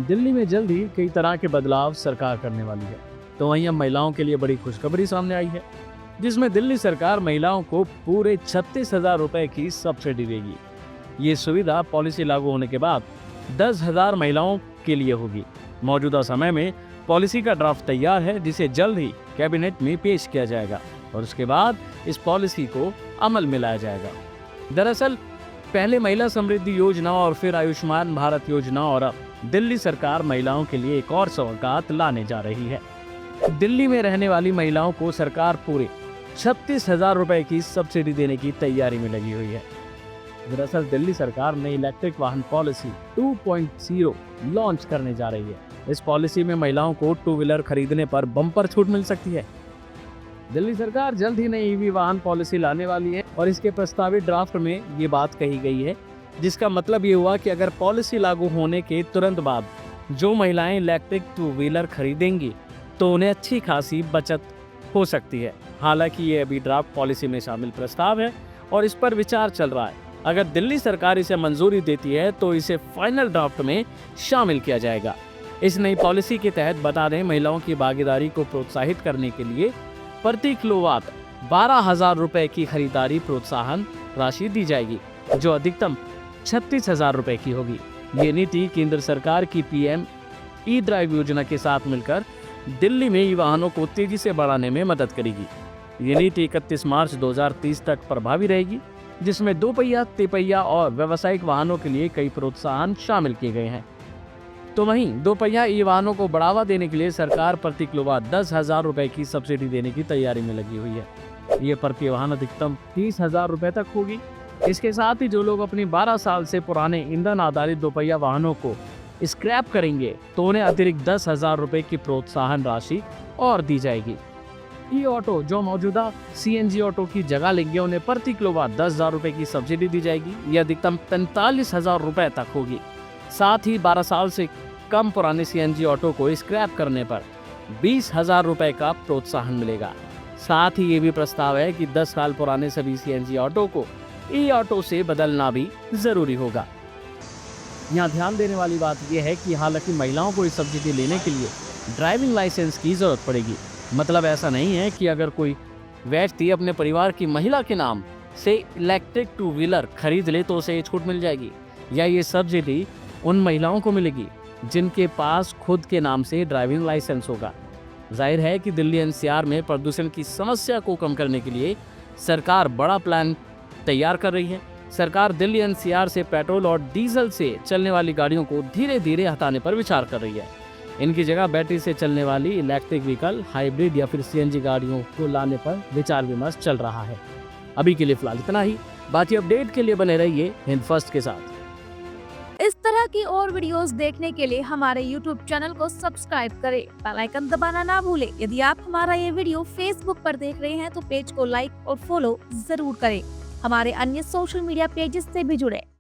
दिल्ली में जल्द ही कई तरह के बदलाव सरकार करने वाली है। तो वहीं अब महिलाओं के लिए बड़ी खुशखबरी सामने आई है, जिसमें दिल्ली सरकार महिलाओं को पूरे 36,000 रुपए की सब्सिडी देगी। ये सुविधा पॉलिसी लागू होने के बाद 10,000 महिलाओं के लिए होगी। मौजूदा समय में पॉलिसी का ड्राफ्ट तैयार है, जिसे जल्द ही कैबिनेट में पेश किया जाएगा और उसके बाद इस पॉलिसी को अमल में लाया जाएगा। दरअसल पहले महिला समृद्धि योजना और फिर आयुष्मान भारत योजना और अब दिल्ली सरकार महिलाओं के लिए एक और सौगात लाने जा रही है। दिल्ली में रहने वाली महिलाओं को सरकार पूरे 36,000 रुपए की सब्सिडी देने की तैयारी में लगी हुई है। दरअसल दिल्ली सरकार ने इलेक्ट्रिक वाहन पॉलिसी 2.0 लॉन्च करने जा रही है। इस पॉलिसी में महिलाओं को टू व्हीलर खरीदने पर बम्पर छूट मिल सकती है। दिल्ली सरकार जल्द ही नई ईवी वाहन पॉलिसी लाने वाली है और इसके प्रस्तावित ड्राफ्ट में ये बात कही गई है, जिसका मतलब ये हुआ कि अगर पॉलिसी लागू होने के तुरंत बाद जो महिलाएं इलेक्ट्रिक टू व्हीलर खरीदेंगी तो उन्हें अच्छी खासी बचत हो सकती है। हालांकि ये अभी ड्राफ्ट पॉलिसी में शामिल प्रस्ताव है और इस पर विचार चल रहा है। अगर दिल्ली सरकार इसे मंजूरी देती है तो इसे फाइनल ड्राफ्ट में शामिल किया जाएगा। इस नई पॉलिसी के तहत बता दें, महिलाओं की भागीदारी को प्रोत्साहित करने के लिए प्रति किलोवाट 12,000 रुपए की खरीदारी प्रोत्साहन राशि दी जाएगी, जो अधिकतम 36,000 रुपए की होगी। ये नीति केंद्र सरकार की पीएम ई ड्राइव योजना के साथ मिलकर दिल्ली में ई वाहनों को तेजी से बढ़ाने में मदद करेगी। ये नीति 31 मार्च 2030 तक प्रभावी रहेगी, जिसमें दोपहिया, तिपहिया और व्यावसायिक वाहनों के लिए कई प्रोत्साहन शामिल किए गए हैं। तो वहीं दोपहिया ई वाहनों को बढ़ावा देने के लिए सरकार प्रति किलोवाट 10,000 रुपए की सब्सिडी देने की तैयारी में लगी हुई है। ये प्रति वाहन अधिकतम 30,000 रुपए तक होगी। इसके साथ ही जो लोग अपनी 12 साल से पुराने ईंधन आधारित दोपहिया वाहनों को स्क्रैप करेंगे तो उन्हें अतिरिक्त 10,000 रुपए की प्रोत्साहन राशि और दी जाएगी। ई ऑटो जो मौजूदा सीएनजी ऑटो की जगह लेंगे, उन्हें प्रति किलोवाट 10,000 रुपए की सब्सिडी दी जाएगी। ये अधिकतम 45,000 रुपए तक होगी। साथ ही 12 साल से कम पुराने सीएनजी ऑटो को स्क्रैप करने पर 20,000 रुपए का प्रोत्साहन मिलेगा। साथ ही ये भी प्रस्ताव है कि 10 साल पुराने सभी सीएनजी ऑटो को ई ऑटो से बदलना भी जरूरी होगा। यहाँ ध्यान देने वाली बात यह है कि हालांकि महिलाओं को इस सब्सिडी लेने के लिए ड्राइविंग लाइसेंस की जरूरत पड़ेगी। मतलब ऐसा नहीं है कि अगर कोई व्यक्ति अपने परिवार की महिला के नाम से इलेक्ट्रिक टू व्हीलर खरीद ले तो उसे छूट मिल जाएगी, या ये सब्सिडी उन महिलाओं को मिलेगी जिनके पास खुद के नाम से ड्राइविंग लाइसेंस होगा। जाहिर है कि दिल्ली एनसीआर में प्रदूषण की समस्या को कम करने के लिए सरकार बड़ा प्लान तैयार कर रही है। सरकार दिल्ली एनसीआर से पेट्रोल और डीजल से चलने वाली गाड़ियों को धीरे धीरे हटाने पर विचार कर रही है। इनकी जगह बैटरी से चलने वाली इलेक्ट्रिक व्हीकल, हाइब्रिड या फिर सीएनजी गाड़ियों को लाने पर विचार विमर्श चल रहा है। अभी के लिए फिलहाल इतना ही। बाकी अपडेट के लिए बने रहिए हिंद फर्स्ट के साथ। इस तरह की और वीडियोस देखने के लिए हमारे YouTube चैनल को सब्सक्राइब करें, बेल आइकन दबाना ना भूलें। यदि आप हमारा ये वीडियो Facebook पर देख रहे हैं तो पेज को लाइक और फॉलो जरूर करें। हमारे अन्य सोशल मीडिया पेजेस से भी जुड़े।